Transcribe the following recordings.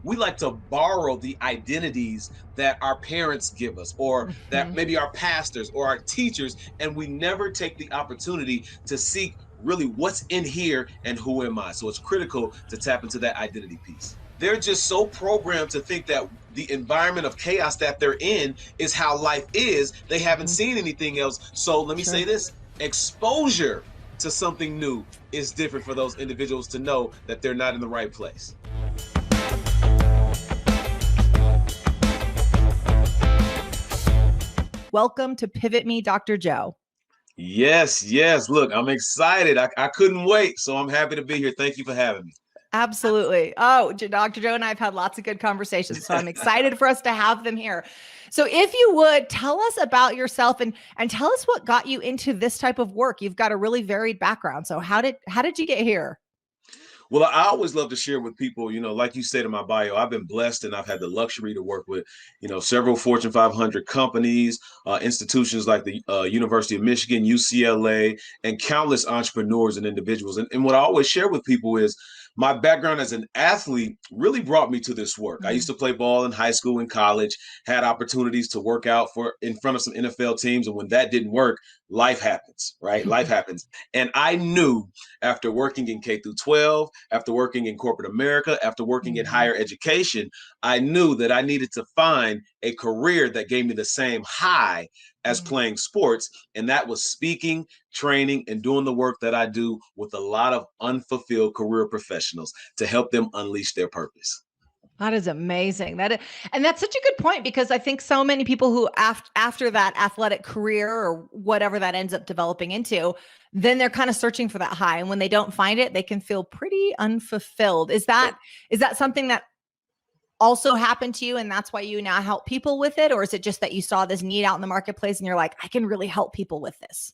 we like to borrow the identities that our parents give us, or that Mhm. maybe our pastors or our teachers, and we never take the opportunity to seek really what's in here and who am I. So it's critical to tap into that identity piece. They're just so programmed to think that the environment of chaos that they're in is how life is. They haven't Mhm. seen anything else. So let me say Sure. this: exposure to something new is different for those individuals to know that they're not in the right place. Welcome to Pivot Me, Dr. Joe. Yes, yes. Look, I'm excited. I couldn't wait. So I'm happy to be here. Thank you for having me. Absolutely. Oh, Dr. Joe and I have had lots of good conversations, so I'm excited for us to have them here. So if you would tell us about yourself and tell us what got you into this type of work. You've got a really varied background. So how did you get here? Well, I always love to share with people, like you said in my bio, I've been blessed and I've had the luxury to work with, several Fortune 500 companies, institutions like the University of Michigan, UCLA, and countless entrepreneurs and individuals. And what I always share with people is my background as an athlete really brought me to this work. I used Mm. to play ball in high school and college, had opportunities to work out for in front of some NFL teams. And when that didn't work, life happens, right? Life happens. And I knew after working in K through 12, after working in corporate America, after working in Mhm. higher education, I knew that I needed to find a career that gave me the same high as Mm. playing sports. And that was speaking, training, and doing the work that I do with a lot of unfulfilled career professionals to help them unleash their purpose. That is amazing. And that's such a good point because I think so many people who after that athletic career or whatever that ends up developing into, then they're kind of searching for that high. And when they don't find it, they can feel pretty unfulfilled. Is that something that also happened to you and that's why you now help people with it? Or is it just that you saw this need out in the marketplace and you're like, I can really help people with this?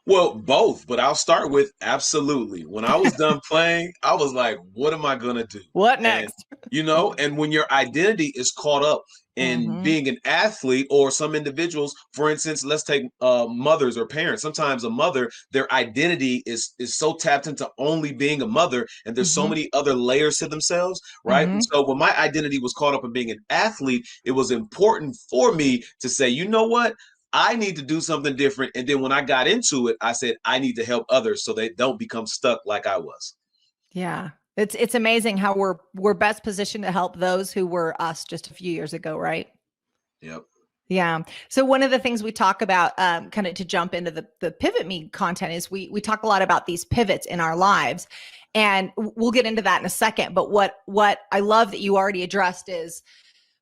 Well, both, but I'll start with absolutely. When I was done playing, I was like, what am I going to do? What And, next? and when your identity is caught up in Hmm. being an athlete, or some individuals, for instance, let's take mothers or parents. Sometimes a mother, their identity is so tapped into only being a mother, and there's so Hmm. many other layers to themselves, right? And Hmm. so when my identity was caught up in being an athlete, it was important for me to say, you know what? I need to do something different. And then when I got into it, I said, I need to help others so they don't become stuck like I was. Yeah. It's amazing how we're best positioned to help those who were us just a few years ago, right? Yep. Yeah. So one of the things we talk about, kind of to jump into the pivot me content, is we talk a lot about these pivots in our lives, and we'll get into that in a second. But what I love that you already addressed is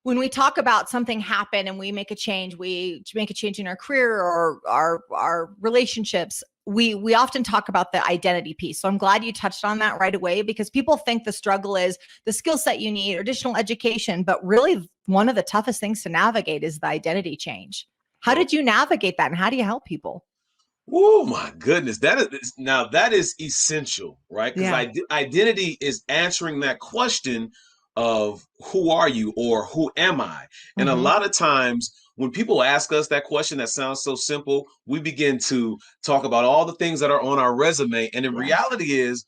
when we talk about something happen and we make a change in our career or our relationships, we often talk about the identity piece. So I'm glad you touched on that right away because people think the struggle is the skill set you need or additional education, but really one of the toughest things to navigate is the identity change. How Oh, did you navigate that and how do you help people? oh my goodness. That is essential, right? Because Yeah. identity is answering that question of who are you or who am I? And a Hmm. lot of times when people ask us that question that sounds so simple, we begin to talk about all the things that are on our resume. And in Yeah. reality is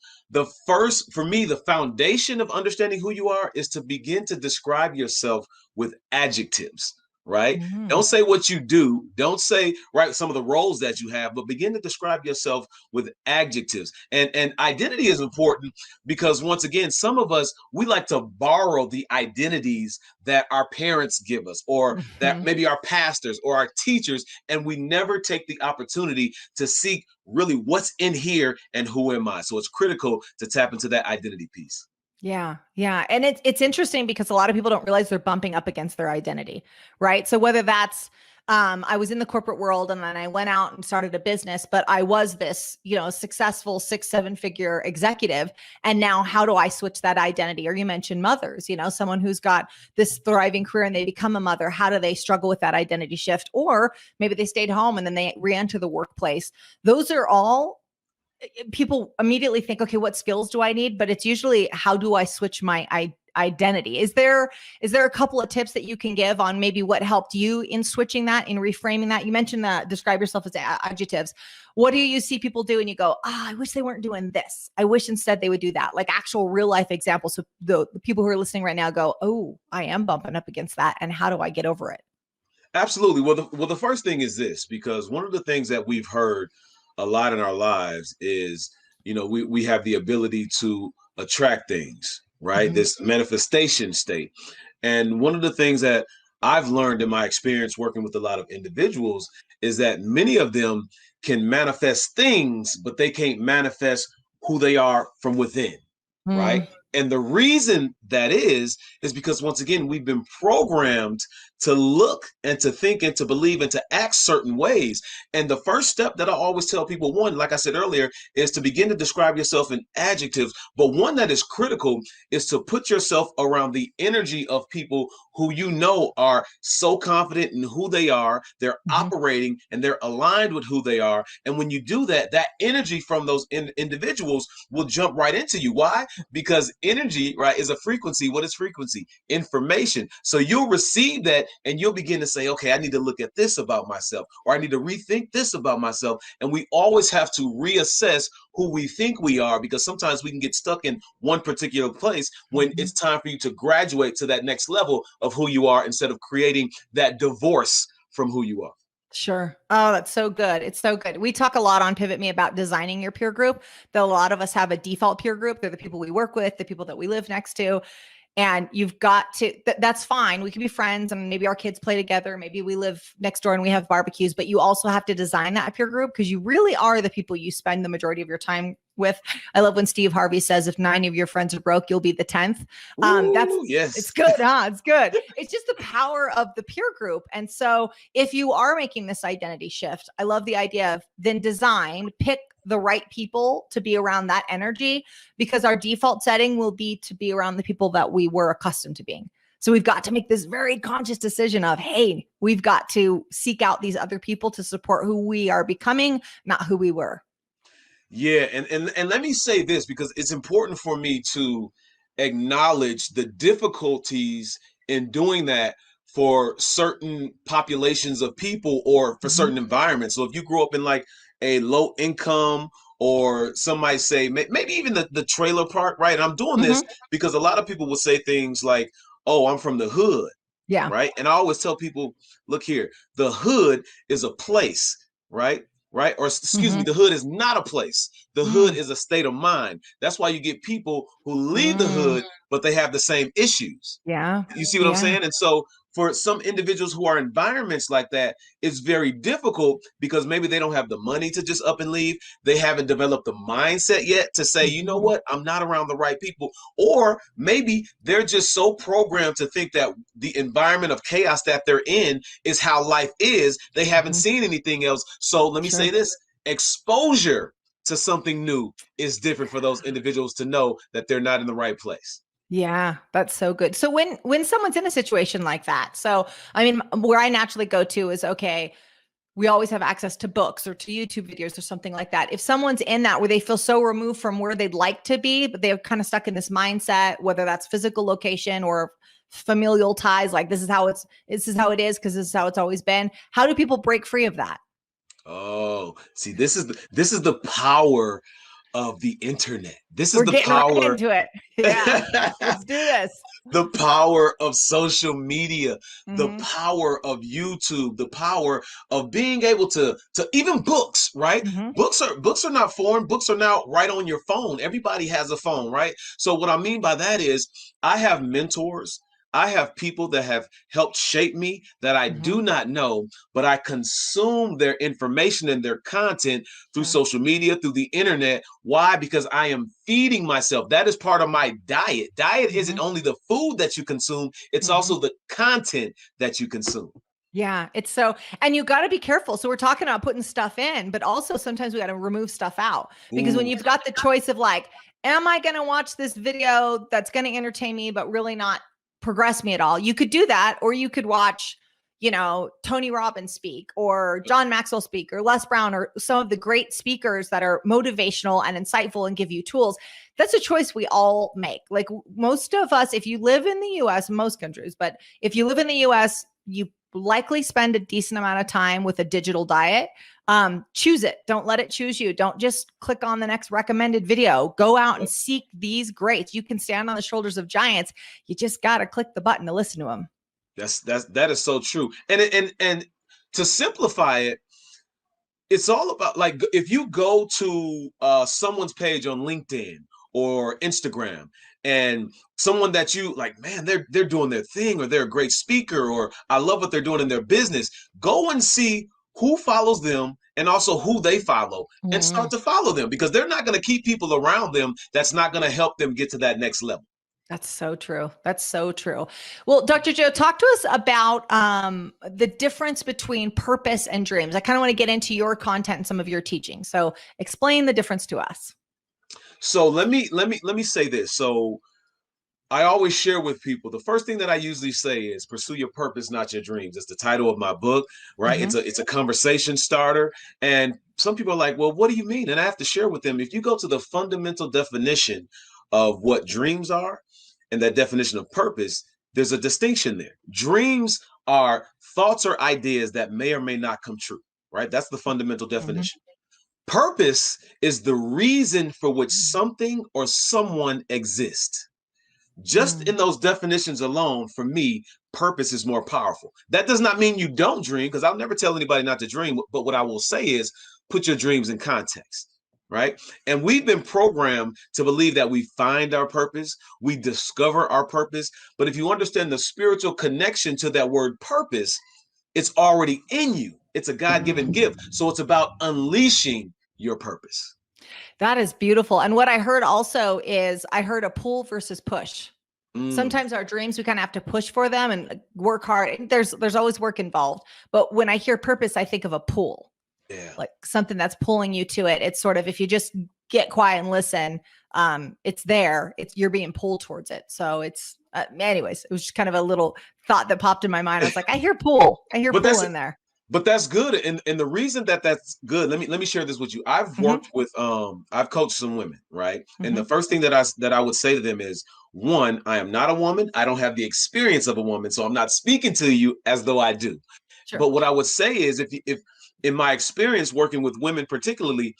for me, the foundation of understanding who you are is to begin to describe yourself with adjectives, right? Don't Hmm. say what you do. Don't say right some of the roles that you have, but begin to describe yourself with adjectives. And identity is important because once again, some of us we like to borrow the identities that our parents give us, or that Hmm. maybe our pastors or our teachers, and we never take the opportunity to seek really what's in here and who am I. So it's critical to tap into that identity piece. Yeah. Yeah. And it's interesting because a lot of people don't realize they're bumping up against their identity, right? So whether that's I was in the corporate world and then I went out and started a business, but I was this, successful 6, 7 figure executive. And now how do I switch that identity? Or you mentioned mothers, someone who's got this thriving career and they become a mother. How do they struggle with that identity shift? Or maybe they stayed home and then they re-enter the workplace. Those are all people immediately think, okay, what skills do I need? But it's usually, how do I switch my identity? Is there a couple of tips that you can give on maybe what helped you in switching that, in reframing that? You mentioned that describe yourself as adjectives. What do you see people do and you go, I wish they weren't doing this. I wish instead they would do that, like actual real life examples. So the people who are listening right now go, oh, I am bumping up against that. And how do I get over it? Absolutely. Well, the first thing is this, because one of the things that we've heard a lot in our lives is, we have the ability to attract things, right? Mm-hmm. This manifestation state. And one of the things that I've learned in my experience working with a lot of individuals is that many of them can manifest things, but they can't manifest who they are from within, right? Mm. And the reason that is because, once again, we've been programmed to look and to think and to believe and to act certain ways. And the first step that I always tell people, one, like I said earlier, is to begin to describe yourself in adjectives. But one that is critical is to put yourself around the energy of people who are so confident in who they are, they're Mm-hmm. operating and they're aligned with who they are. And when you do that, that energy from those individuals will jump right into you. Why? Because energy, right, is a frequency. What is frequency? Information. So you'll receive that and you'll begin to say, okay, I need to look at this about myself, or I need to rethink this about myself. And we always have to reassess who we think we are, because sometimes we can get stuck in one particular place when Mm-hmm. it's time for you to graduate to that next level of who you are, instead of creating that divorce from who you are. Sure. Oh, that's so good. It's so good. We talk a lot on PivotMe about designing your peer group. Though a lot of us have a default peer group. They're the people we work with, the people that we live next to. And you've got to, that's fine. We can be friends and maybe our kids play together. Maybe we live next door and we have barbecues, but you also have to design that peer group, because you really are the people you spend the majority of your time with. I love when Steve Harvey says, if 9 of your friends are broke, you'll be the 10th. Ooh, yes. It's good, huh? It's good. It's just the power of the peer group. And so if you are making this identity shift, I love the idea of then pick the right people to be around that energy, because our default setting will be to be around the people that we were accustomed to being. So we've got to make this very conscious decision of, hey, we've got to seek out these other people to support who we are becoming, not who we were. Yeah, and let me say this, because it's important for me to acknowledge the difficulties in doing that for certain populations of people or for Mm-hmm. certain environments. So if you grew up in like a low income, or some might say maybe even the trailer park, right? And I'm doing this Mm-hmm. because a lot of people will say things like, "Oh, I'm from the hood." Yeah. Right? And I always tell people, look here, the hood is a place, right? Right? Or excuse me, Mm-hmm. the hood is not a place. The hood Mm. is a state of mind. That's why you get people who leave the Mm. hood, but they have the same issues. Yeah. You see what I'm Yeah. saying? And so for some individuals who are in environments like that, it's very difficult, because maybe they don't have the money to just up and leave. They haven't developed the mindset yet to say, you know Mm-hmm. what, I'm not around the right people. Or maybe they're just so programmed to think that the environment of chaos that they're in is how life is. They haven't Mm-hmm. seen anything else. So let me say Sure. this: exposure to something new is different for those individuals to know that they're not in the right place. Yeah, that's so good. So when someone's in a situation like that, so I mean, where I naturally go to is, okay, we always have access to books or to YouTube videos or something like that. If someone's in that where they feel so removed from where they'd like to be, but they're kind of stuck in this mindset, whether that's physical location or familial ties, like this is how it is because this is how it's always been. How do people break free of that? Oh, see, this is the power of the internet. This is We're the getting right power. into it. Yeah, let's do this. The power of social media, the Mm-hmm. power of YouTube, the power of being able to even books, right? Mm-hmm. Books are not foreign. Books are now right on your phone. Everybody has a phone, right? So what I mean by that is, I have mentors. I have people that have helped shape me that I Mm-hmm. do not know, but I consume their information and their content through Sure. social media, through the internet. Why? Because I am feeding myself. That is part of my diet. Diet Mm-hmm. isn't only the food that you consume, it's Mm-hmm. also the content that you consume. Yeah, it's so, and you got to be careful. So we're talking about putting stuff in, but also sometimes we got to remove stuff out, because when Ooh, you've got the choice of like, am I going to watch this video that's going to entertain me, but really not progress me at all? You could do that, or you could watch, Tony Robbins speak, or John Maxwell speak, or Les Brown, or some of the great speakers that are motivational and insightful and give you tools. That's a choice we all make. Like most of us, if you live in the US, most countries, but if you live in the US, you likely spend a decent amount of time with a digital diet. Choose it. Don't let it choose you. Don't just click on the next recommended video. Go out and seek these greats. You can stand on the shoulders of giants. You just got to click the button to listen to them. That is so true. And to simplify it, it's all about, like, if you go to someone's page on LinkedIn or Instagram, and someone that you like, man, they're doing their thing, or they're a great speaker, or I love what they're doing in their business, go and see who follows them and also who they follow, and start to follow them, because they're not going to keep people around them that's not going to help them get to that next level. That's so true. That's so true. Well, Dr. Joe, talk to us about the difference between purpose and dreams. I kind of want to get into your content and some of your teaching. So explain the difference to us. So let me say this. So I always share with people, the first thing that I usually say is pursue your purpose, not your dreams. It's the title of my book, right? It's a conversation starter. And some people are like, well, what do you mean? And I have to share with them, if you go to the fundamental definition of what dreams are and that definition of purpose, there's a distinction there. Dreams are thoughts or ideas that may or may not come true, right? That's the fundamental definition. Purpose is the reason for which something or someone exists. Just in those definitions alone, for me, purpose is more powerful. That does not mean you don't dream, because I'll never tell anybody not to dream. But what I will say is put your dreams in context, right? And we've been programmed to believe that we find our purpose, we discover our purpose. But if you understand the spiritual connection to that word purpose, it's already in you. It's a God-given gift. So it's about unleashing your purpose. That is beautiful. And what I heard also is I heard a pull versus push. Sometimes our dreams, we kind of have to push for them and work hard. There's always work involved. But when I hear purpose, I think of a pull. Yeah. Like something that's pulling you to it. It's sort of, if you just get quiet and listen, it's there. You're being pulled towards it. So it's, anyways, it was just kind of a little thought that popped in my mind. I was like, I hear pull. I hear pull in there. But that's good. And the reason that that's good, let me share this with you. I've worked with, I've coached some women, right? And the first thing that I would say to them is, one, I am not a woman. I don't have the experience of a woman. So I'm not speaking to you as though I do. Sure. But what I would say is, if in my experience working with women particularly,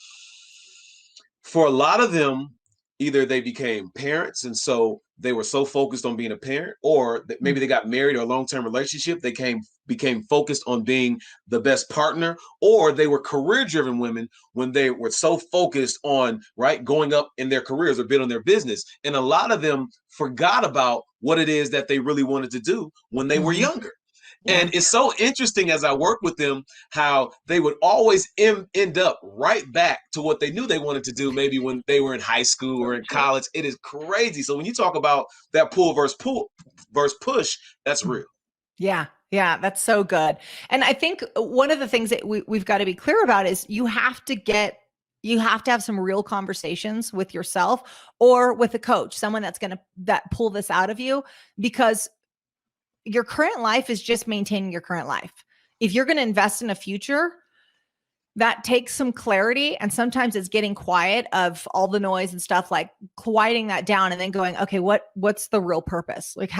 for a lot of them, either they became parents, and so they were so focused on being a parent, or maybe they got married or a long-term relationship. They became focused on being the best partner, or they were career-driven women when they were so focused on, right, going up in their careers or building their business. And a lot of them forgot about what it is that they really wanted to do when they were younger. Yeah. And it's so interesting as I work with them, how they would always end up right back to what they knew they wanted to do, maybe when they were in high school or in college. It is crazy. So when you talk about that pull versus push, that's real. Yeah. Yeah, that's so good. And I think one of the things that we've got to be clear about is you have to have some real conversations with yourself or with a coach, someone that's going to pull this out of you, because your current life is just maintaining your current life. If you're going to invest in a future, that takes some clarity. And sometimes it's getting quiet of all the noise and stuff, like quieting that down and then going, okay, what's the real purpose? Like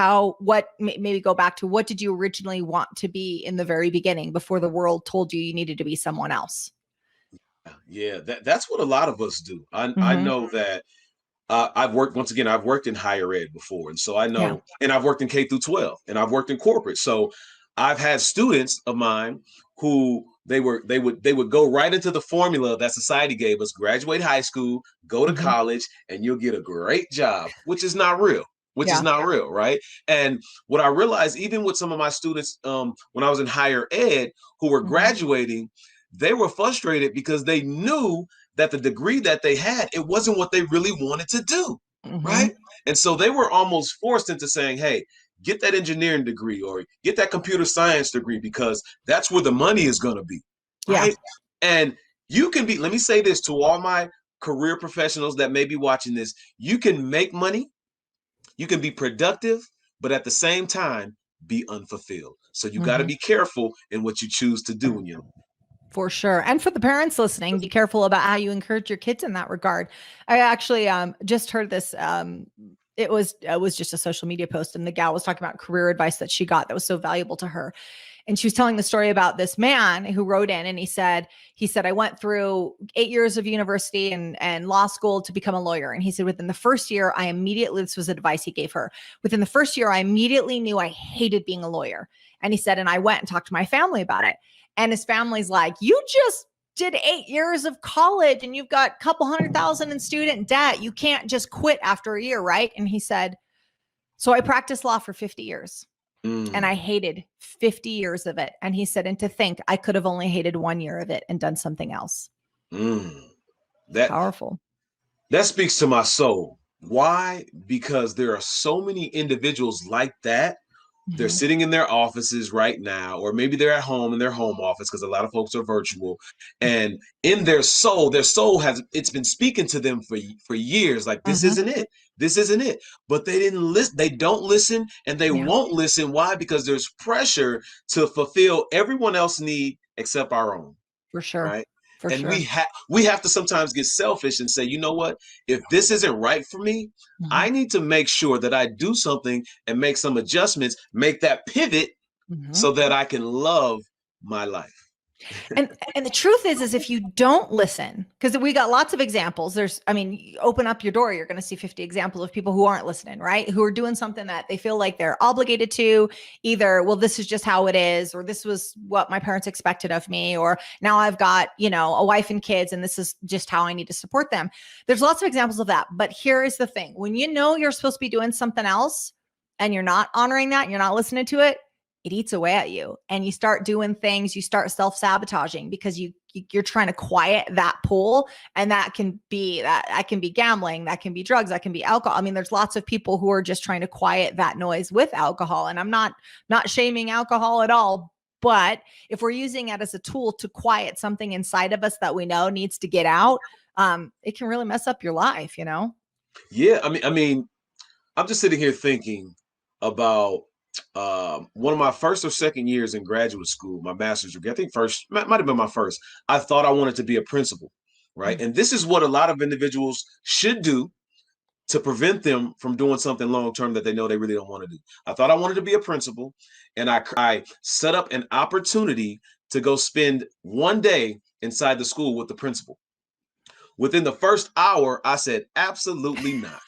maybe go back to, what did you originally want to be in the very beginning before the world told you needed to be someone else? Yeah, that's what a lot of us do. I know that I've worked in higher ed before. And so I know, and I've worked in K through 12, and I've worked in corporate. So I've had students of mine who they would go right into the formula that society gave us: graduate high school, go to college, and you'll get a great job, which is not real. Is not real, right? And what I realized, even with some of my students, when I was in higher ed who were graduating, they were frustrated because they knew that the degree that they had, it wasn't what they really wanted to do, right? And so they were almost forced into saying, hey, get that engineering degree or get that computer science degree, because that's where the money is going to be, right? And you can be, let me say this to all my career professionals that may be watching this: you can make money, you can be productive, but at the same time, be unfulfilled. So you got to Mm-hmm. be careful in what you choose to do in your life. For sure. And for the parents listening, be careful about how you encourage your kids in that regard. I actually just heard this. It was just a social media post, and the gal was talking about career advice that she got that was so valuable to her. And she was telling the story about this man who wrote in, and he said, I went through 8 years of university and law school to become a lawyer. And he said, within the first year, this was advice he gave her. Within the first year, I immediately knew I hated being a lawyer. And he said, and I went and talked to my family about it. And his family's like, you just did 8 years of college and you've got a couple $100,000 in student debt. You can't just quit after a year, right? And he said, so I practiced law for 50 years. And I hated 50 years of it. And he said, and to think I could have only hated 1 year of it and done something else. That powerful. That speaks to my soul. Why? Because there are so many individuals like that. They're sitting in their offices right now, or maybe they're at home in their home office because a lot of folks are virtual. And in their soul it's been speaking to them for years. Like, this isn't it. This isn't it. But they didn't listen. They don't listen, and they won't listen. Why? Because there's pressure to fulfill everyone else's need except our own. For sure. Right. For and sure. we have to sometimes get selfish and say, you know what, if this isn't right for me, I need to make sure that I do something and make some adjustments, make that pivot so that I can love my life. And the truth is if you don't listen, because we got lots of examples, you open up your door, you're going to see 50 examples of people who aren't listening, right? Who are doing something that they feel like they're obligated to, either, well, this is just how it is, or this was what my parents expected of me, or now I've got, a wife and kids, and this is just how I need to support them. There's lots of examples of that. But here is the thing. When you know you're supposed to be doing something else and you're not honoring that, and you're not listening to it, it eats away at you, and you start doing things, you start self-sabotaging because you're trying to quiet that pull. And that can be gambling, that can be drugs, that can be alcohol. I mean, there's lots of people who are just trying to quiet that noise with alcohol. And I'm not shaming alcohol at all, but if we're using it as a tool to quiet something inside of us that we know needs to get out, it can really mess up your life, Yeah. I mean, I'm just sitting here thinking about one of my first or second years in graduate school, my master's degree. I think might have been my first. I thought I wanted to be a principal, right? And this is what a lot of individuals should do to prevent them from doing something long-term that they know they really don't want to do. I thought I wanted to be a principal, and I set up an opportunity to go spend one day inside the school with the principal. Within the first hour, I said, absolutely not.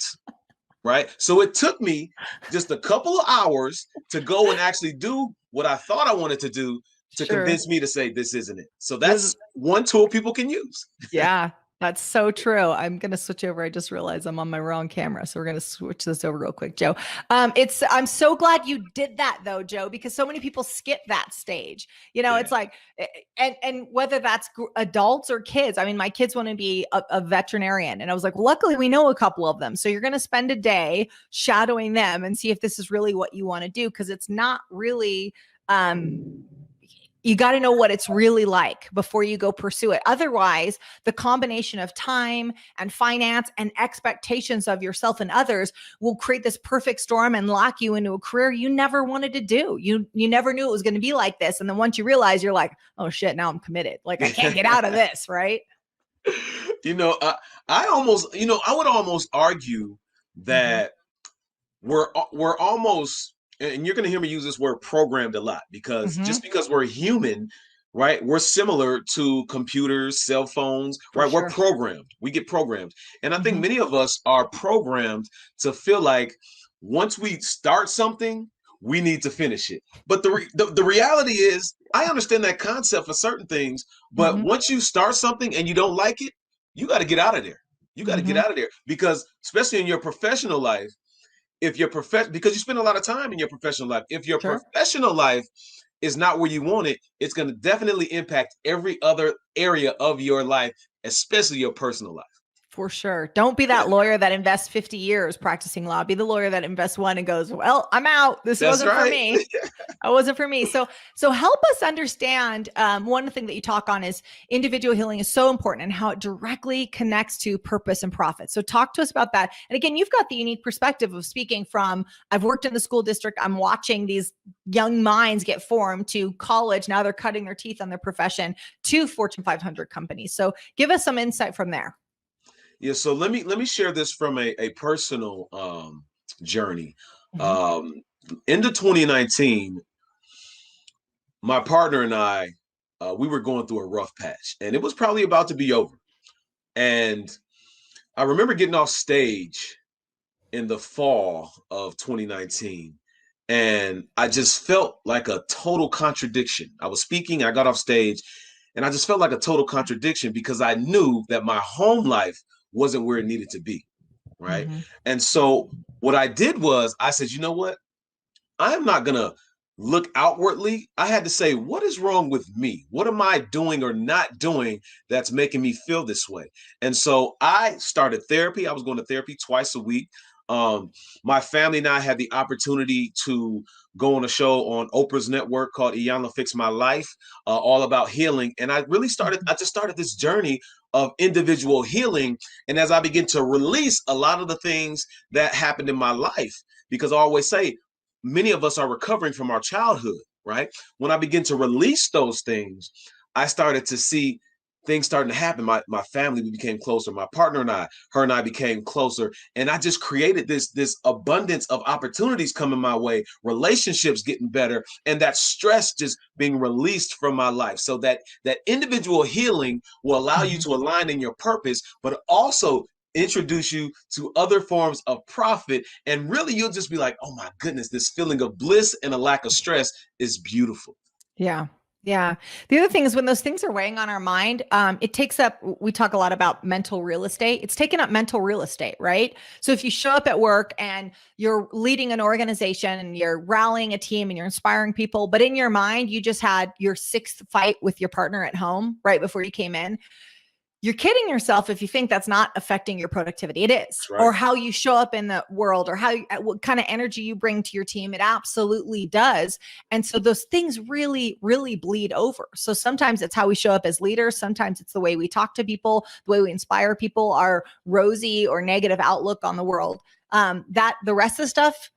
Right. So it took me just a couple of hours to go and actually do what I thought I wanted to do to convince me to say, this isn't it. So that's one tool people can use. Yeah, that's so true. I'm going to switch over. I just realized I'm on my wrong camera. So we're going to switch this over real quick, Joe. I'm so glad you did that though, Joe, because so many people skip that stage. It's like, and whether that's adults or kids. I mean, my kids want to be a veterinarian. And I was like, well, luckily we know a couple of them. So you're going to spend a day shadowing them and see if this is really what you want to do. Cause it's not really, you got to know what it's really like before you go pursue it. Otherwise, the combination of time and finance and expectations of yourself and others will create this perfect storm and lock you into a career you never wanted to do. You never knew it was going to be like this. And then once you realize, you're like, oh shit, now I'm committed. Like I can't get out of this, right? I would almost argue that we're almost, and you're going to hear me use this word programmed a lot, because just because we're human, right, we're similar to computers, cell phones, right? Sure. We're programmed. We get programmed. And I think many of us are programmed to feel like once we start something, we need to finish it. But the reality is, I understand that concept for certain things, but once you start something and you don't like it, you got to get out of there. You got to get out of there, because especially in your professional life, because you spend a lot of time in your professional life. If your professional life is not where you want it, it's going to definitely impact every other area of your life, especially your personal life. For sure. Don't be that lawyer that invests 50 years practicing law. Be the lawyer that invests one and goes, well, I'm out. This That's wasn't for right. me. It wasn't for me. So help us understand. One thing that you talk on is individual healing is so important and how it directly connects to purpose and profit. So talk to us about that. And again, you've got the unique perspective of speaking from, I've worked in the school district. I'm watching these young minds get formed to college. Now they're cutting their teeth on their profession to Fortune 500 companies. So give us some insight from there. Yeah, so let me share this from a personal journey. Mm-hmm. Um, Into 2019, my partner and I, we were going through a rough patch, and it was probably about to be over. And I remember getting off stage in the fall of 2019, and I just felt like a total contradiction. I was speaking, I got off stage, and I just felt like a total contradiction because I knew that my home life wasn't where it needed to be. Right. Mm-hmm. And so what I did was I said, you know what? I am not going to look outwardly. I had to say, what is wrong with me? What am I doing or not doing that's making me feel this way? And so I started therapy. I was going to therapy twice a week. My family and I had the opportunity to go on a show on Oprah's network called Iyanla Fix My Life, all about healing. And I just started this journey of individual healing. And as I begin to release a lot of the things that happened in my life, because I always say, many of us are recovering from our childhood, right? When I begin to release those things, I started to see things starting to happen. My family, we became closer. My partner and I, her and I became closer. And I just created this abundance of opportunities coming my way, relationships getting better, and that stress just being released from my life. So that individual healing will allow you Mm-hmm. to align in your purpose, but also introduce you to other forms of profit. And really, you'll just be like, oh my goodness, this feeling of bliss and a lack of stress is beautiful. Yeah. Yeah. The other thing is when those things are weighing on our mind, it takes up, we talk a lot about mental real estate. It's taking up mental real estate, right? So if you show up at work and you're leading an organization and you're rallying a team and you're inspiring people, but in your mind, you just had your sixth fight with your partner at home right before you came in, you're kidding yourself if you think that's not affecting your productivity. It is, That's right. or how you show up in the world, or what kind of energy you bring to your team. It absolutely does. And so those things really, really bleed over. So sometimes it's how we show up as leaders. Sometimes it's the way we talk to people, the way we inspire people, our rosy or negative outlook on the world. That the rest of the stuff,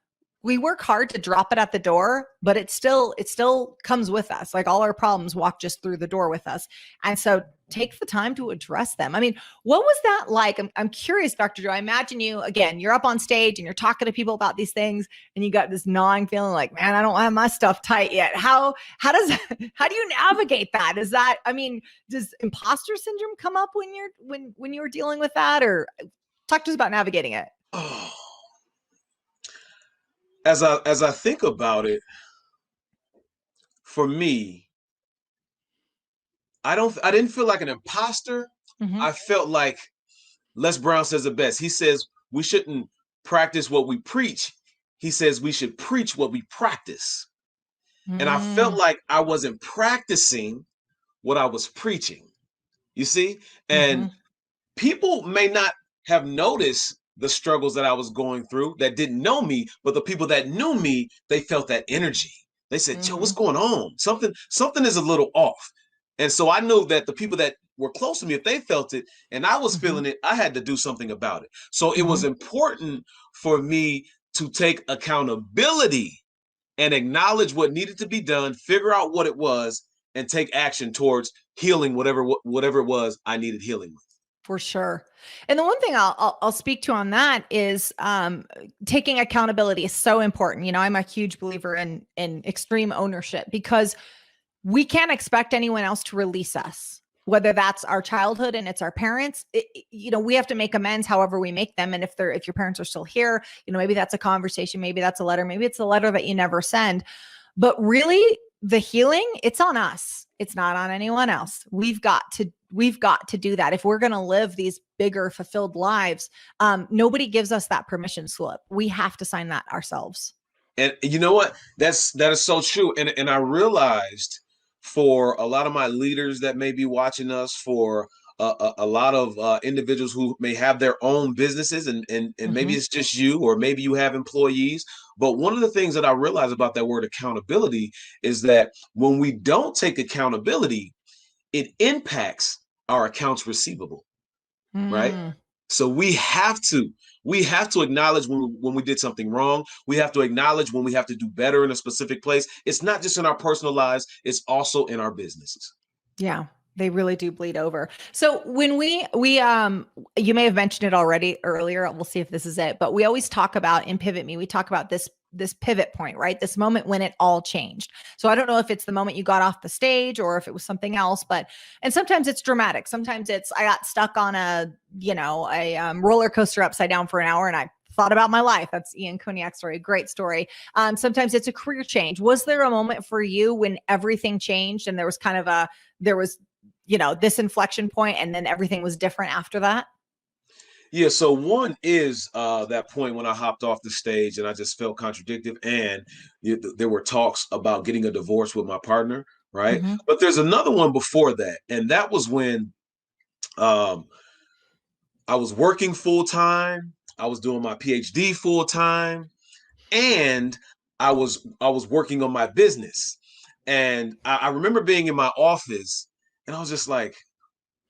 we work hard to drop it at the door, but it still comes with us. Like all our problems walk just through the door with us. And so take the time to address them. I mean, what was that like? I'm curious, Dr. Joe. I imagine you, again, you're up on stage and you're talking to people about these things and you got this gnawing feeling like, man, I don't have my stuff tight yet. How how do you navigate that? Is that, I mean, does imposter syndrome come up when you're dealing with that, or talk to us about navigating it? Oh, as I think about it, for me, I didn't feel like an imposter. Mm-hmm. I felt like Les Brown says it best. He says we shouldn't practice what we preach. He says we should preach what we practice. And I felt Mm-hmm. like I wasn't practicing what I was preaching. You see? And people may not have noticed the struggles that I was going through that didn't know me, but the people that knew me, they felt that energy. They said, Joe, Mm-hmm. what's going on? Something is a little off. And so I knew that the people that were close to me, if they felt it and I was Mm-hmm. feeling it, I had to do something about it. So it Mm-hmm. was important for me to take accountability and acknowledge what needed to be done, figure out what it was, and take action towards healing whatever it was I needed healing with. For sure. And the one thing I'll speak to on that is taking accountability is so important. You know, I'm a huge believer in extreme ownership, because we can't expect anyone else to release us, whether that's our childhood and it's our parents. You know, we have to make amends however we make them. And if your parents are still here, you know, maybe that's a conversation, maybe that's a letter, maybe it's a letter that you never send. But really, the healing, it's on us. It's not on anyone else. We've got to do that. If we're going to live these bigger, fulfilled lives, nobody gives us that permission slip. We have to sign that ourselves. And you know what? That is so true. And I realized for a lot of my leaders that may be watching us, for a lot of individuals who may have their own businesses, and maybe Mhm. it's just you, or maybe you have employees. But one of the things that I realize about that word accountability is that when we don't take accountability, it impacts our accounts receivable, right? Mm. So we have to acknowledge when we did something wrong. We have to acknowledge when we have to do better in a specific place. It's not just in our personal lives, it's also in our businesses. Yeah, they really do bleed over. So when you may have mentioned it already earlier. We'll see if this is it, but we always talk about in Pivot Me, we talk about this pivot point, right? This moment when it all changed. So I don't know if it's the moment you got off the stage or if it was something else, but and sometimes it's dramatic. Sometimes it's I got stuck on a roller coaster upside down for an hour and I thought about my life. That's Ian Coniac's story. Great story. Sometimes it's a career change. Was there a moment for you when everything changed and there was this inflection point and then everything was different after that? Yeah, so one is that point when I hopped off the stage and I just felt contradicted, and there were talks about getting a divorce with my partner, right? Mm-hmm. But there's another one before that, and that was when um, I was working full time, I was doing my PhD full time, and I was working on my business. And I remember being in my office, and I was just like,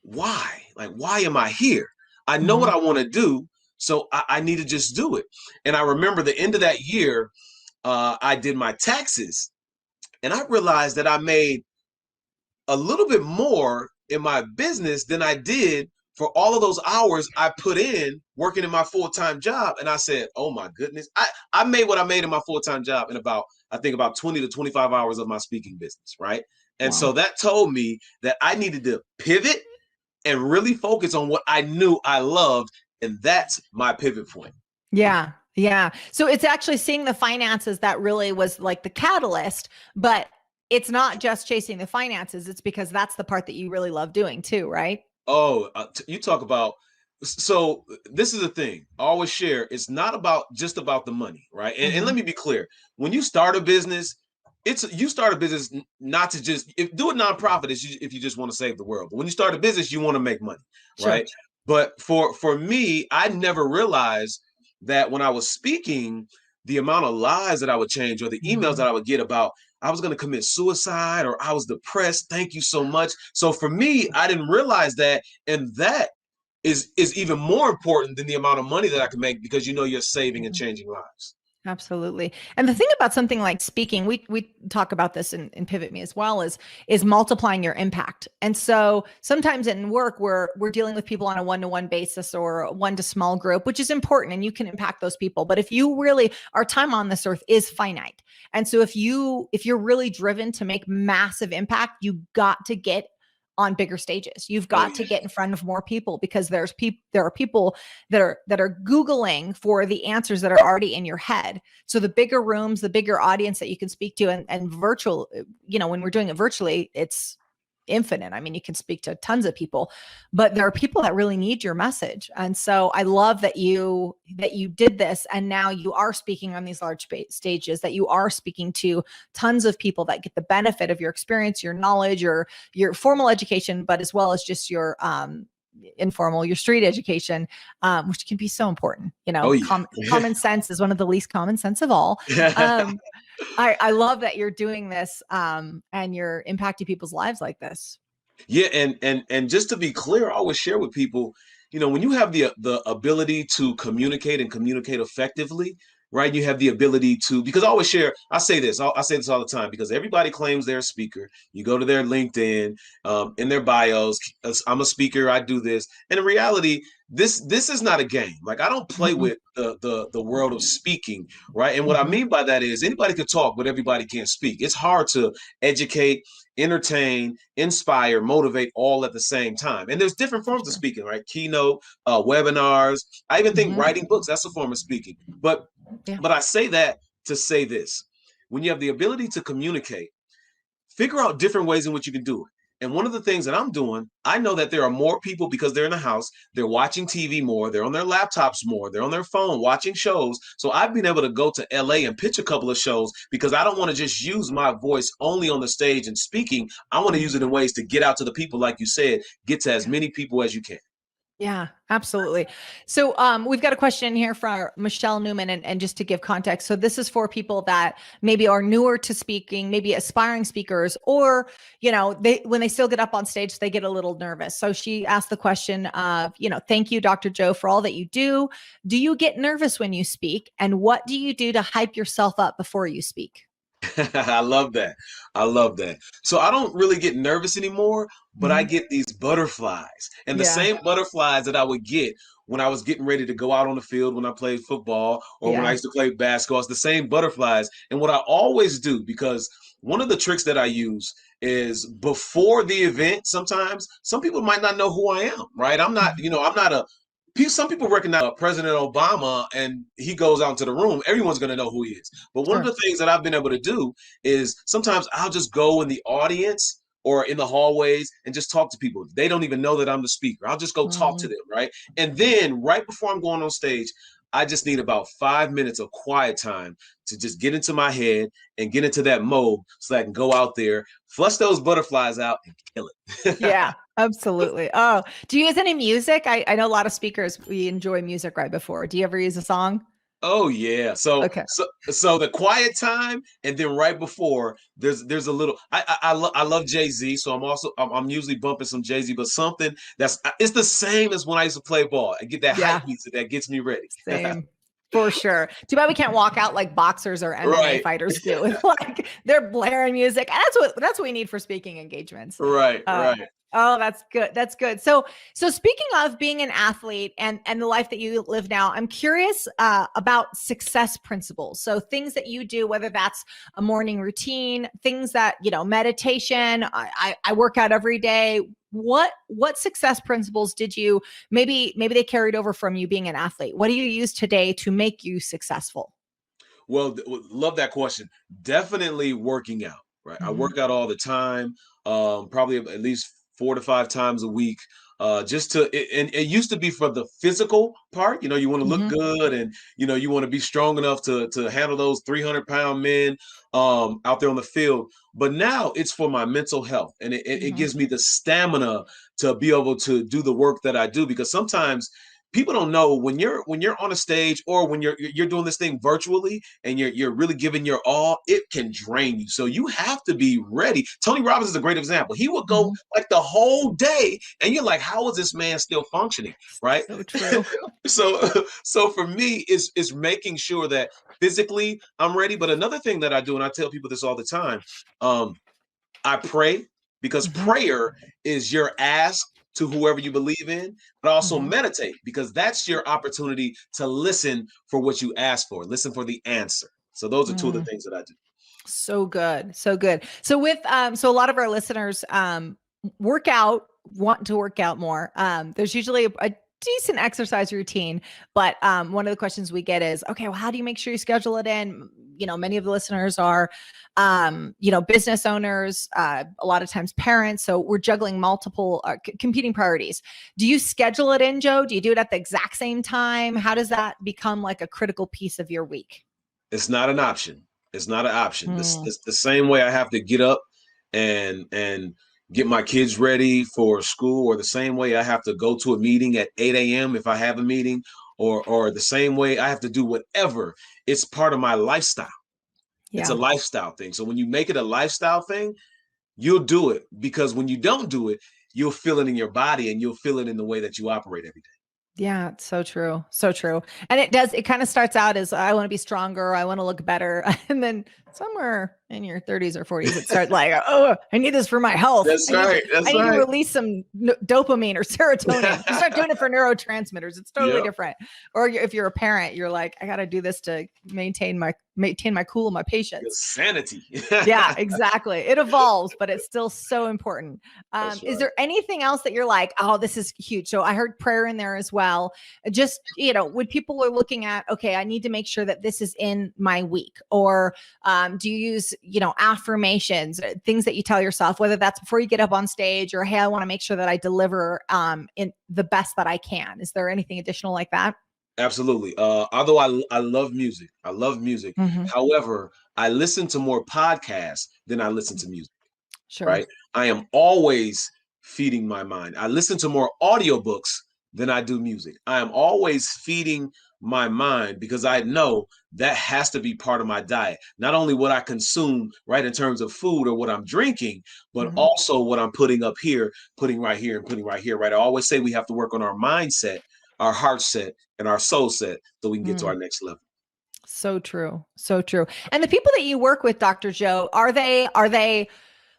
why? Like, why am I here? I know what Mm-hmm. I want to do, so I need to just do it. And I remember the end of that year, I did my taxes, and I realized that I made a little bit more in my business than I did for all of those hours I put in working in my full-time job. And I said, oh my goodness, I made what I made in my full-time job in I think about 20 to 25 hours of my speaking business, right? And so Wow. that told me that I needed to pivot and really focus on what I knew I loved. And that's my pivot point. Yeah. Yeah. So it's actually seeing the finances that really was like the catalyst, but it's not just chasing the finances. It's because that's the part that you really love doing too, right? Oh, you talk about. So this is the thing. I always share. It's not about just about the money, right? And Mm-hmm. let me be clear. When you start a business, you start a business not to just do a nonprofit if you just want to save the world. But when you start a business, you want to make money, Sure. right? But for me, I never realized that when I was speaking, the amount of lives that I would change or the emails Mm-hmm. that I would get about I was going to commit suicide or I was depressed. Thank you so much. So for me, I didn't realize that. And that is even more important than the amount of money that I can make because you're saving and changing lives. Absolutely. And the thing about something like speaking, we talk about this in Pivot Me as well, is multiplying your impact. And so sometimes in work we're dealing with people on a one-to-one basis or one to small group, which is important and you can impact those people. But if you really our time on this earth is finite. And so if you're really driven to make massive impact, you got to get on bigger stages. You've Oh got yeah. to get in front of more people because there are people that are Googling for the answers that are already in your head. So the bigger rooms, the bigger audience that you can speak to and virtual, when we're doing it virtually, it's infinite. I mean, you can speak to tons of people, but there are people that really need your message. And so I love that you did this and now you are speaking on these large stages, that you are speaking to tons of people that get the benefit of your experience, your knowledge, your formal education, but as well as just your informal, your street education, which can be so important. Oh yeah. Common sense is one of the least common sense of all. Um, I love that you're doing this and you're impacting people's lives like this. Yeah, and just to be clear, I always share with people, when you have the ability to communicate and communicate effectively, right? You have the ability to because I say this, I say this all the time because everybody claims they're a speaker. You go to their LinkedIn, in their bios, I'm a speaker, I do this. And in reality, this is not a game. Like I don't play Mm-mm. with the world of speaking, right? And what I Mhm. mean by that is anybody can talk, but everybody can't speak. It's hard to educate, entertain, inspire, motivate all at the same time. And there's different For forms of sure. speaking, right? Keynote, webinars. I even think Mhm. writing books, that's a form of speaking. But Yeah. but I say that to say this. When you have the ability to communicate, figure out different ways in which you can do it. And one of the things that I'm doing, I know that there are more people because they're in the house, they're watching TV more, they're on their laptops more, they're on their phone watching shows. So I've been able to go to LA and pitch a couple of shows because I don't want to just use my voice only on the stage and speaking. I want to use it in ways to get out to the people, like you said, get to as many people as you can. Yeah, absolutely. So we've got a question here from Michelle Newman, and just to give context, so this is for people that maybe are newer to speaking, maybe aspiring speakers, or they when they still get up on stage, they get a little nervous. So she asked the question of, thank you, Dr. Joe, for all that you do. Do you get nervous when you speak, and what do you do to hype yourself up before you speak? I love that. I love that. So I don't really get nervous anymore, but I Mhm. get these butterflies. And the Yeah, same butterflies that I would get when I was getting ready to go out on the field when I played football or when I yeah. used to play basketball, it's the same butterflies. And what I always do, because one of the tricks that I use is before the event, sometimes some people might not know who I am, right? I'm not a some people recognize President Obama and he goes out into the room, everyone's going to know who he is. But one of Sure. the things that I've been able to do is sometimes I'll just go in the audience or in the hallways and just talk to people. They don't even know that I'm the speaker. I'll just go talk to Mhm. them, right? And then right before I'm going on stage, I just need about 5 minutes of quiet time to just get into my head and get into that mode so I can go out there, flush those butterflies out and kill it. Yeah, absolutely. Oh, do you use any music? I know a lot of speakers, we enjoy music right before. Do you ever use a song? Oh yeah. So Okay. so so the quiet time and then right before there's a little I love Jay-Z, so I'm usually bumping some Jay-Z, but something that's it's the same as when I used to play ball and get that hype Yeah, music that gets me ready. same. For sure. Too bad we can't walk out like boxers or MMA Right. fighters do. Like they're blaring music. And that's what we need for speaking engagements. Right, Uh, right. oh, that's good. That's good. So speaking of being an athlete and the life that you live now, I'm curious about success principles. So things that you do, whether that's a morning routine, things that, meditation, I work out every day. What success principles did you maybe they carried over from you being an athlete? What do you use today to make you successful? Well, love that question. Definitely working out, right? I Hmm. work out all the time, probably at least 4 to 5 times a week. Just to, and it used to be for the physical part. You want to look Hmm. good, and you want to be strong enough to handle those 300-pound men out there on the field. But now it's for my mental health, and it Hmm. gives me the stamina to be able to do the work that I do. Because sometimes people don't know when you're on a stage or when you're doing this thing virtually and you're really giving your all, it can drain you. So you have to be ready. Tony Robbins is a great example. He would go Hmm. like the whole day and you're like, how is this man still functioning? Right. So true. So for me is making sure that physically I'm ready. But another thing that I do, and I tell people this all the time, um, I pray because Hmm. prayer is your ask to whoever you believe in, but also Hmm. meditate because that's your opportunity to listen for what you ask for, listen for the answer. So those are two of the things that I do. So good. So good. So with so a lot of our listeners work out, want to work out more. There's usually a decent exercise routine, but one of the questions we get is, okay, well, how do you make sure you schedule it in? Many of the listeners are business owners, a lot of times parents. So we're juggling multiple competing priorities. Do you schedule it in, Joe? Do you do it at the exact same time? How does that become like a critical piece of your week? It's not an option. It's not an option. Mm, This the same way I have to get up and get my kids ready for school, or the same way I have to go to a meeting at 8 a.m. if I have a meeting, or the same way I have to do whatever. It's part of my lifestyle. It's a yeah. lifestyle thing. So when you make it a lifestyle thing, you'll do it because when you don't do it, you'll feel it in your body and you'll feel it in the way that you operate every day. Yeah, it's so true. So true. And it kind of starts out as I want to be stronger, I want to look better. And then somewhere in your 30s or 40s, it starts like, oh, I need this for my health. That's right. I That's need to right. release some dopamine or serotonin. You start doing it for neurotransmitters. It's totally Yep. different. Or if you're a parent, you're like, I got to do this to maintain my cool and my Your patience. sanity. Yeah, exactly. It evolves, but it's still so important. That's Is right. there anything else that you're like, oh, this is huge? So I heard prayer in there as well. Just, when people are looking at, okay, I need to make sure that this is in my week, or Do you use, affirmations, things that you tell yourself, whether that's before you get up on stage or, hey, I want to make sure that I deliver in the best that I can. Is there anything additional like that? Absolutely. Although I love music, I love music. Mm-hmm. However, I listen to more podcasts than I listen to music. Sure. Right? I am always feeding my mind. I listen to more audiobooks than I do music. I am always feeding my mind because I know that has to be part of my diet. Not only what I consume, right, in terms of food or what I'm drinking, but Mm-hmm. also what I'm putting up here, putting right here, and putting right here, right? I always say we have to work on our mindset, our heart set, and our soul set so we can get to our next level. So true. So true. And the people that you work with, Dr. Joe, are they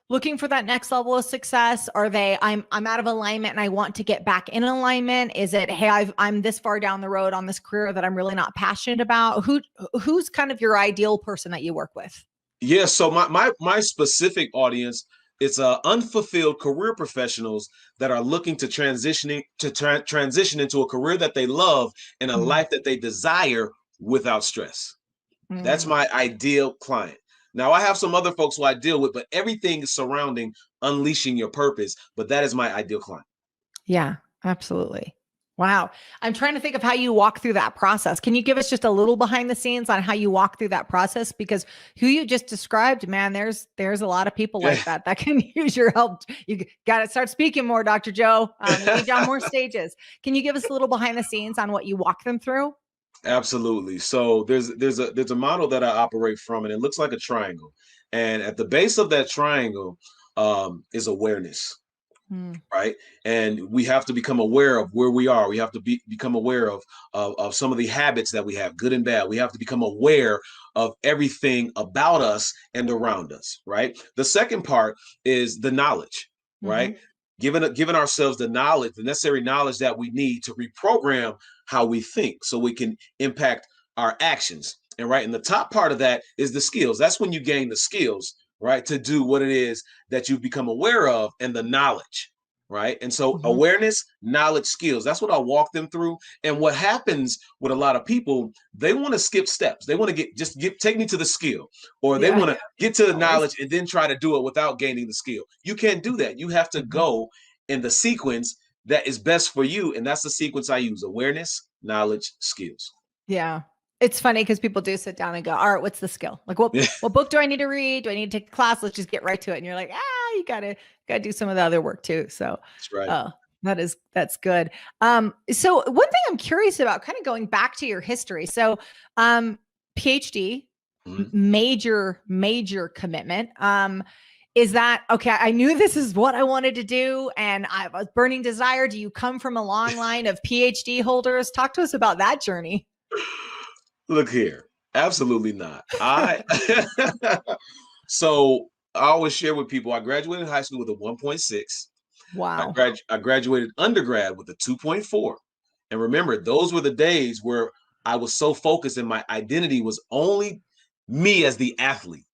looking for that next level of success? Are they, I'm out of alignment and I want to get back in alignment? Is it, hey, I'm this far down the road on this career that I'm really not passionate about? Who's kind of your ideal person that you work with? Yeah, so my specific audience, it's unfulfilled career professionals that are looking to transition into a career that they love and a Mm-hmm. life that they desire without stress. That's Mm. my ideal client. Now I have some other folks who I deal with, but everything is surrounding unleashing your purpose. But that is my ideal client. Yeah, absolutely. Wow. I'm trying to think of how you walk through that process. Can you give us just a little behind the scenes on how you walk through that process? Because who you just described, man, there's a lot of people Yeah. like that can use your help. You got to start speaking more, Dr. Joe. We need you on more stages. Can you give us a little behind the scenes on what you walk them through? Absolutely. So there's a model that I operate from, and it looks like a triangle. And at the base of that triangle is awareness. Mm. Right, and we have to become aware of where we are. We have to become aware of some of the habits that we have, good and bad. We have to become aware of everything about us and around us. Right, the second part is the knowledge. Mm-hmm. Right, giving ourselves the knowledge, the necessary knowledge that we need to reprogram how we think so we can impact our actions. And right, and the top part of that is the skills. That's when you gain the skills, right, to do what it is that you've become aware of, and the knowledge. Right. And so Mm-hmm. awareness, knowledge, skills, that's what I walk them through. And what happens with a lot of people, they want to skip steps. They want to take me to the skill, or they Yeah. want to get to the Always. knowledge and then try to do it without gaining the skill. You can't do that. You have to Mm-hmm. go in the sequence that is best for you. And that's the sequence I use: awareness, knowledge, skills. Yeah. It's funny because people do sit down and go, all right, what's the skill? Like what book do I need to read? Do I need to take a class? Let's just get right to it. And you're like, you gotta do some of the other work too. So That's right. that's good. So one thing I'm curious about, kind of going back to your history. So PhD, Mhm. major commitment. Is that okay? I knew this is what I wanted to do, and I was burning desire. Do you come from a long line of PhD holders? Talk to us about that journey. Look here. Absolutely not. So I always share with people, I graduated high school with a 1.6. Wow. I graduated undergrad with a 2.4. And remember, those were the days where I was so focused and my identity was only me as the athlete.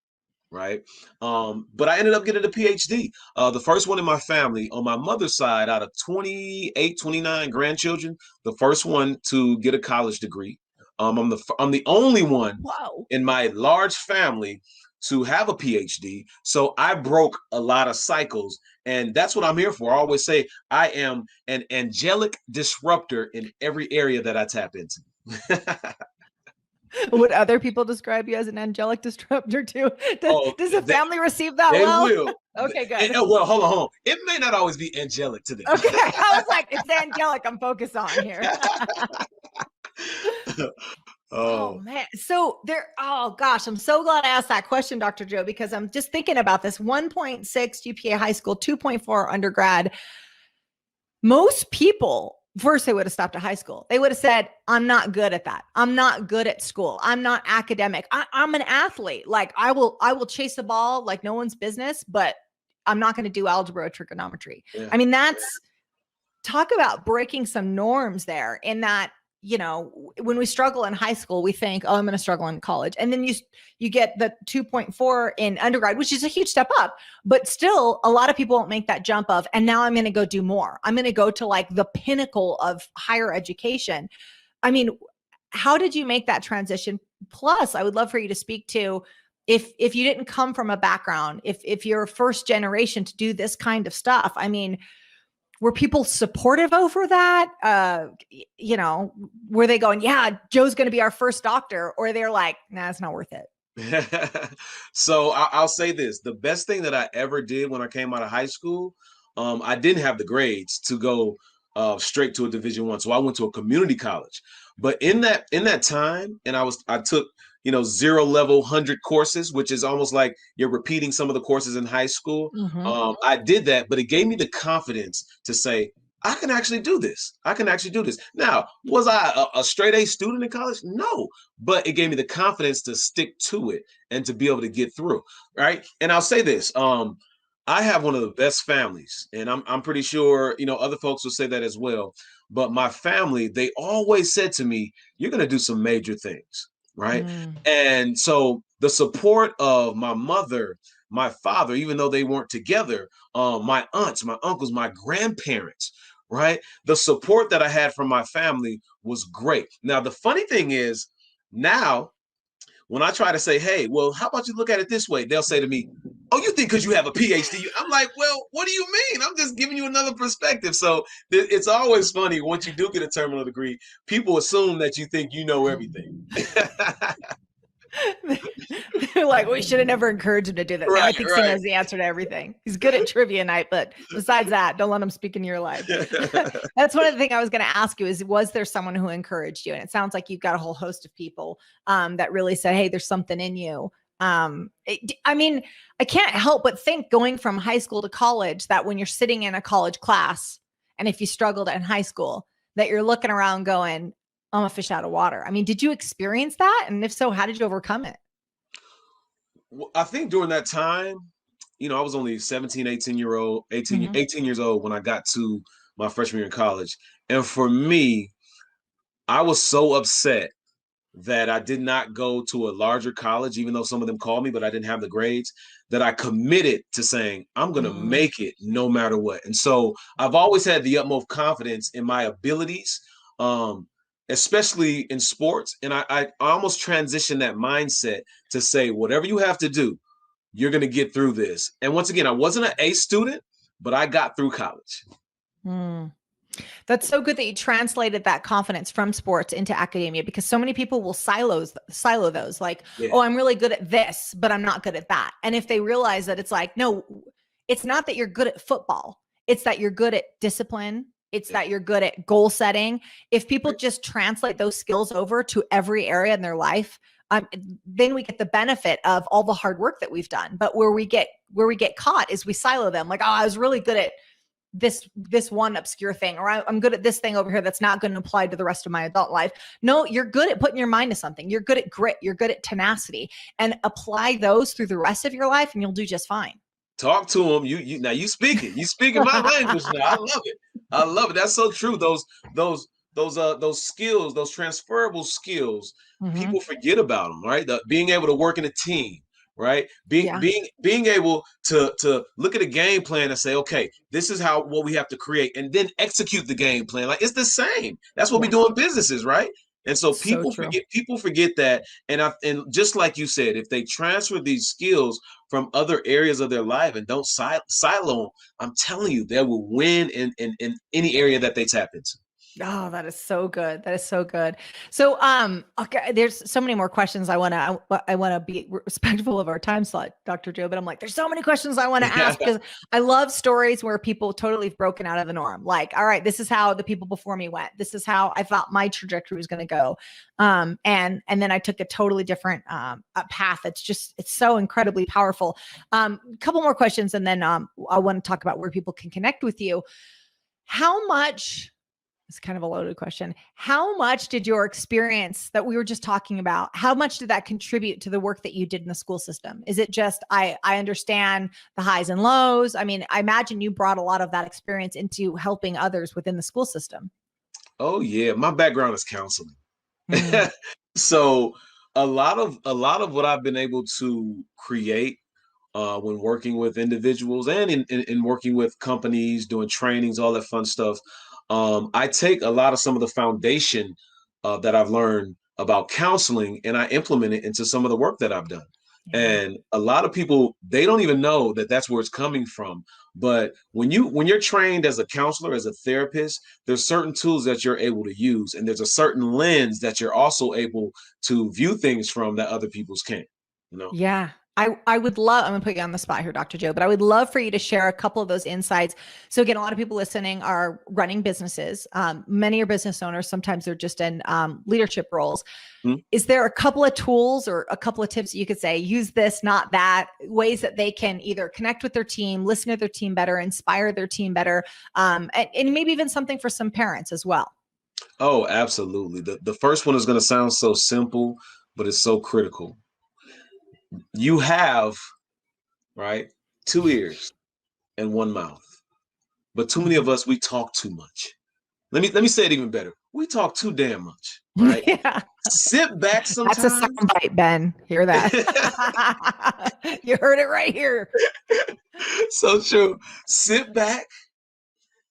Right. But I ended up getting a PhD. The first one in my family on my mother's side, out of 28, 29 grandchildren, the first one to get a college degree. I'm the only one Wow. in my large family to have a PhD. So I broke a lot of cycles, and that's what I'm here for. I always say I am an angelic disruptor in every area that I tap into. Would other people describe you as an angelic disruptor too? Oh, Does the family receive that they well? will. Okay, good. Well, hold on. It may not always be angelic to them. Okay. I was like, it's angelic I'm focused on here. Oh Oh, man. So oh gosh, I'm so glad I asked that question, Dr. Joe, because I'm just thinking about this 1.6 GPA high school, 2.4 undergrad. Most people, first they would have stopped at high school. They would have said, I'm not good at that. I'm not good at school. I'm not academic. I'm an athlete. Like I will chase the ball like no one's business, but I'm not going to do algebra or trigonometry. yeah. I mean, talk about breaking some norms there in that, when we struggle in high school, we think, oh, I'm going to struggle in college. And then you get the 2.4 in undergrad, which is a huge step up, but still a lot of people won't make that jump of, and now I'm going to go do more. I'm going to go to like the pinnacle of higher education. I mean, how did you make that transition? Plus, I would love for you to speak to, if you didn't come from a background, if you're first generation to do this kind of stuff, I mean, were people supportive over that? You know, were they going, yeah, Joe's going to be our first doctor? Or they're like, nah, it's not worth it. So I'll say this, the best thing that I ever did when I came out of high school, I didn't have the grades to go straight to a Division I. So I went to a community college. But in that time, and I took, you know, 0 level 100 courses, which is almost like you're repeating some of the courses in high school. I did that, but it gave me the confidence to say, I can actually do this. I can actually do this. Now, was I a straight A student in college? No, but it gave me the confidence to stick to it and to be able to get through. Right. And I'll say this. I have one of the best families, and I'm pretty sure, you know, other folks will say that as well. But my family, they always said to me, you're going to do some major things. Right. And so the support of my mother, my father, even though they weren't together, my aunts, my uncles, my grandparents, right? The support that I had from my family was great. Now, the funny thing is, now when I try to say, hey, well, how about you look at it this way? They'll say to me, oh, you think because you have a PhD? I'm like, well, what do you mean? I'm just giving you another perspective. So it's always funny once you do get a terminal degree, people assume that you think you know everything. They're like, we should have never encouraged him to do that. Now I think he knows the answer to everything. He's good at trivia night, but besides that, don't let him speak in your life. That's one of the things I was going to ask you is, was there someone who encouraged you? And it sounds like you've got a whole host of people that really said, hey, there's something in you. I mean, I can't help but think going from high school to college that when you're sitting in a college class, and if you struggled in high school, that you're looking around going, I'm a fish out of water. I mean, did you experience that? And if so, how did you overcome it? Well, I think during that time, you know, I was only 17, 18 years old when I got to my freshman year in college. And for me, I was so upset that I did not go to a larger college, even though some of them called me, but I didn't have the grades, that I committed to saying, I'm going to make it no matter what. And so I've always had the utmost confidence in my abilities, especially in sports. And I almost transitioned that mindset to say, whatever you have to do, you're going to get through this. And once again, I wasn't an A student, but I got through college. That's so good that you translated that confidence from sports into academia, because so many people will silo those like, oh, I'm really good at this, but I'm not good at that. And if they realize that it's like, no, it's not that you're good at football. It's that you're good at discipline. It's that you're good at goal setting. If people just translate those skills over to every area in their life, then we get the benefit of all the hard work that we've done. But where we get caught is we silo them. Like, oh, I was really good at this one obscure thing, or I'm good at this thing over here that's not going to apply to the rest of my adult life. No, you're good at putting your mind to something. You're good at grit. You're good at tenacity, and apply those through the rest of your life, and you'll do just fine. Talk to them. Now you speaking my language now. I love it. I love it. That's so true. Those skills, those transferable skills, people forget about them, right? Being able to work in a team, right? Being able to look at a game plan and say, okay, this is what we have to create, and then execute the game plan. Like, it's the same. That's what we do in businesses, right? And so people forget that. And just like you said, if they transfer these skills from other areas of their life and don't silo them, I'm telling you, they will win in any area that they tap into. Oh, that is so good. That is so good. So, okay, there's so many more questions I want to be respectful of our time slot, Dr. Joe, but I'm like, there's so many questions I want to ask, because I love stories where people totally have broken out of the norm. Like, all right, this is how the people before me went. This is how I thought my trajectory was going to go. And then I took a totally different path. It's so incredibly powerful. A couple more questions, and then I want to talk about where people can connect with you. How much... It's kind of a loaded question. How much did your experience that we were just talking about, how much did that contribute to the work that you did in the school system? Is it just, I understand the highs and lows? I mean, I imagine you brought a lot of that experience into helping others within the school system. Oh yeah. My background is counseling. So a lot of what I've been able to create when working with individuals and in working with companies, doing trainings, all that fun stuff, I take a lot of some of the foundation that I've learned about counseling, and I implement it into some of the work that I've done. Yeah. And a lot of people, they don't even know that that's where it's coming from. But when you're trained as a counselor, as a therapist, there's certain tools that you're able to use, and there's a certain lens that you're also able to view things from that other people's can't. You know. Yeah. I would love, I'm gonna put you on the spot here, Dr. Joe, but I would love for you to share a couple of those insights. So again, a lot of people listening are running businesses. Many are business owners. Sometimes they're just in leadership roles. Mhm. Is there a couple of tools or a couple of tips that you could say, use this, not that, ways that they can either connect with their team, listen to their team better, inspire their team better, and maybe even something for some parents as well? Oh, absolutely. The first one is going to sound so simple, but it's so critical. You have, right, two ears and one mouth. But too many of us, we talk too much. Let me say it even better. We talk too damn much, right? Yeah. Sit back That's a sometimes. soundbite, Ben. Hear that? You heard it right here. So true. Sit back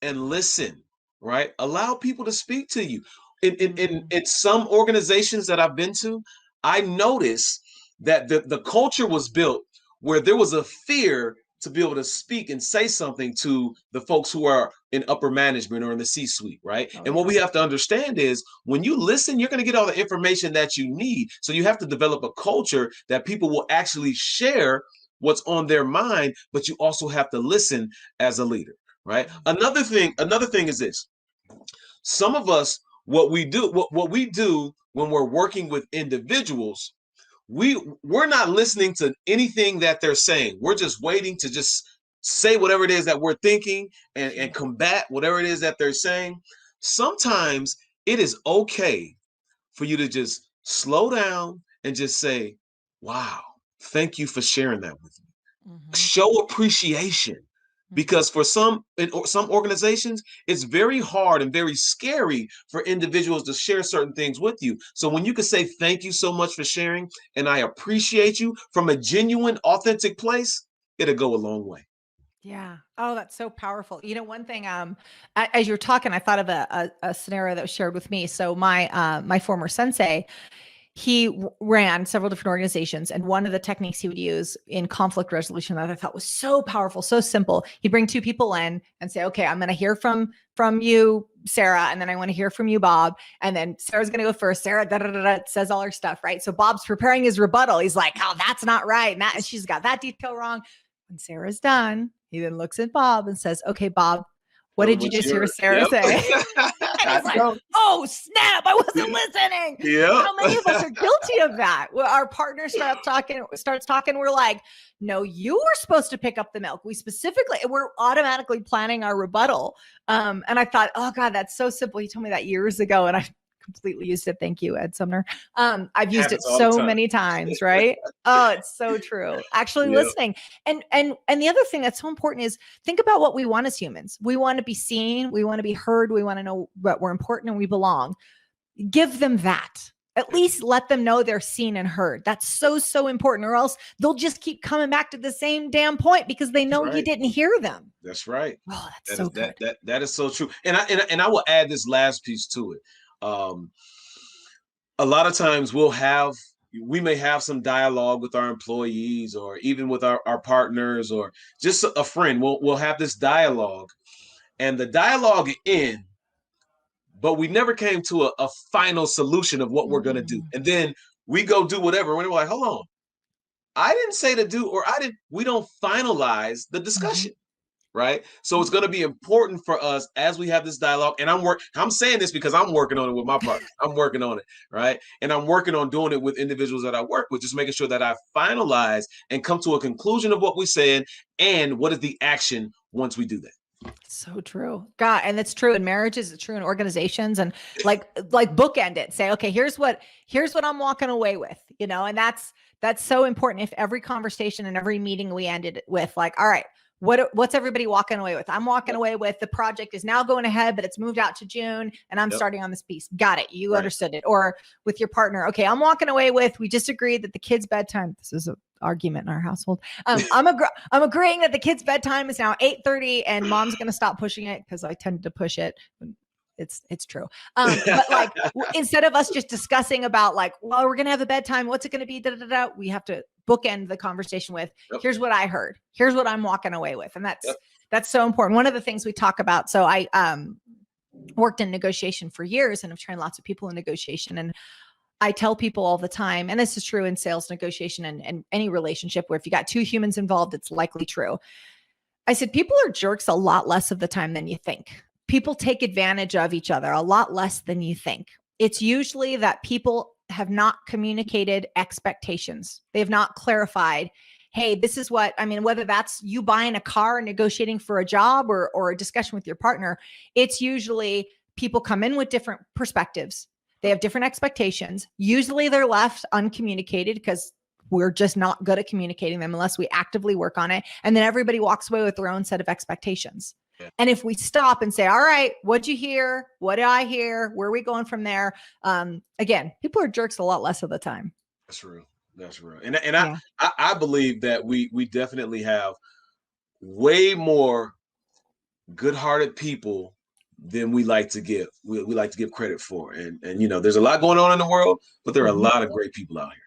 and listen, right? Allow people to speak to you. In some organizations that I've been to, I noticed that the culture was built where there was a fear to be able to speak and say something to the folks who are in upper management or in the C-suite, right? Oh And what yeah. we have to understand is when you listen, you're going to get all the information that you need. So you have to develop a culture that people will actually share what's on their mind, but you also have to listen as a leader, right? Another thing is this. Some of us, what we do when we're working with individuals, we're not listening to anything that they're saying. We're just waiting to just say whatever it is that we're thinking and combat whatever it is that they're saying. Sometimes it is okay for you to just slow down and just say, wow, thank you for sharing that with me. Mhm. Show appreciation, Mhm. because for some organizations it's very hard and very scary for individuals to share certain things with you. So when you can say thank you so much for sharing and I appreciate you from a genuine authentic place, it'll go a long way. Yeah. Oh, that's so powerful. You know, one thing, as you're talking, I thought of a scenario that was shared with me. So my former sensei, he ran several different organizations, and one of the techniques he would use in conflict resolution that I thought was so powerful, so simple. He'd bring two people in and say, "Okay, I'm going to hear from you, Sarah, and then I want to hear from you, Bob." And then Sarah's going to go first. Sarah says all her stuff, right? So Bob's preparing his rebuttal. He's like, "Oh, that's not right," and she's got that detail wrong. When Sarah's done, he then looks at Bob and says, "Okay, Bob, what Tell them did you what just hear you're. Sarah Yep. say?" And I he's like, know. "Oh, snap, I wasn't listening." Yep. How many of us are guilty of that? Well, our partner starts talking. We're like, no, you were supposed to pick up the milk. We're automatically planning our rebuttal. And I thought, oh God, that's so simple. He told me that years ago, and I completely used it. Thank you, Ed Sumner. I've used it Happens all the so time. many times, right? Oh, it's so true. Actually Yep. listening. And the other thing that's so important is think about what we want as humans. We want to be seen, we want to be heard, we want to know that we're important and we belong. Give them that. At least let them know they're seen and heard. That's so important, or else they'll just keep coming back to the same damn point because they That's know you right. didn't hear them. That's right. Oh, that's That so is good. that is so true. And I will add this last piece to it. Um, a lot of times we may have some dialogue with our employees or even with our partners or just a friend. We'll have this dialogue and the dialogue end, but we never came to a final solution of what we're gonna do. Mhm. And then we go do whatever. And we're like, hold on, I didn't say to do, or I didn't, we don't finalize the Mhm. discussion. Right. So it's going to be important for us as we have this dialogue. And I'm saying this because I'm working on it with my partners. I'm working on it. Right. And I'm working on doing it with individuals that I work with, just making sure that I finalize and come to a conclusion of what we said and what is the action once we do that. So true. God, and it's true in marriages, it's true in organizations, and like bookend it. Say, okay, here's what I'm walking away with, and that's so important. If every conversation and every meeting we ended with like, all right, what's everybody walking away with? I'm walking Yep. away with the project is now going ahead, but it's moved out to June and I'm Yep. starting on this piece. Got it. You Right. understood it. Or with your partner, okay, I'm walking away with, we just agreed that the kids' bedtime, this is an argument in our household. I'm agreeing that the kids' bedtime is now 8:30 and mom's going to stop pushing it because I tend to push it. It's true. But like instead of us just discussing about like, well, we're going to have a bedtime. What's it going to be? Da, da, da, we have to bookend the conversation with, Yep. here's what I heard. Here's what I'm walking away with. And Yep. that's so important. One of the things we talk about, so I worked in negotiation for years and I've trained lots of people in negotiation. And I tell people all the time, and this is true in sales negotiation and any relationship where if you got two humans involved, it's likely true. I said, people are jerks a lot less of the time than you think. People take advantage of each other a lot less than you think. It's usually that people have not communicated expectations. They have not clarified, hey, this is what, I mean, whether that's you buying a car, negotiating for a job or a discussion with your partner, it's usually people come in with different perspectives. They have different expectations. Usually they're left uncommunicated because we're just not good at communicating them unless we actively work on it. And then everybody walks away with their own set of expectations. Yeah. And if we stop and say, all right, what'd you hear? What did I hear? Where are we going from there? Again, people are jerks a lot less of the time. That's real. That's real. And yeah. I believe that we definitely have way more good-hearted people than we like to give. We like to give credit for. And there's a lot going on in the world, but there are a lot of great people out here.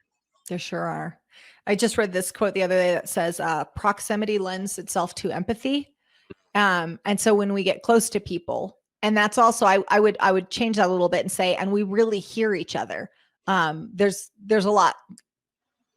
There sure are. I just read this quote the other day that says, proximity lends itself to empathy. And so when we get close to people, and that's also, I would change that a little bit and say, and we really hear each other. There's a lot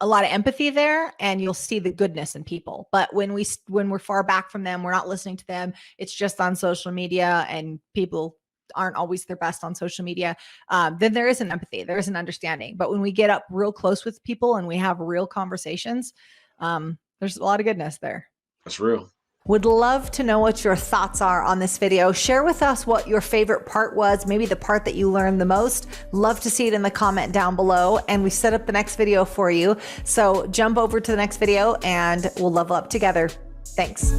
of empathy there, and you'll see the goodness in people. But when we're far back from them, we're not listening to them. It's just on social media, and people aren't always their best on social media. Then there isn't empathy, there isn't understanding. But when we get up real close with people and we have real conversations, there's a lot of goodness there. That's real. Would love to know what your thoughts are on this video. Share with us what your favorite part was, maybe the part that you learned the most. Love to see it in the comment down below. And we set up the next video for you. So jump over to the next video and we'll level up together. Thanks.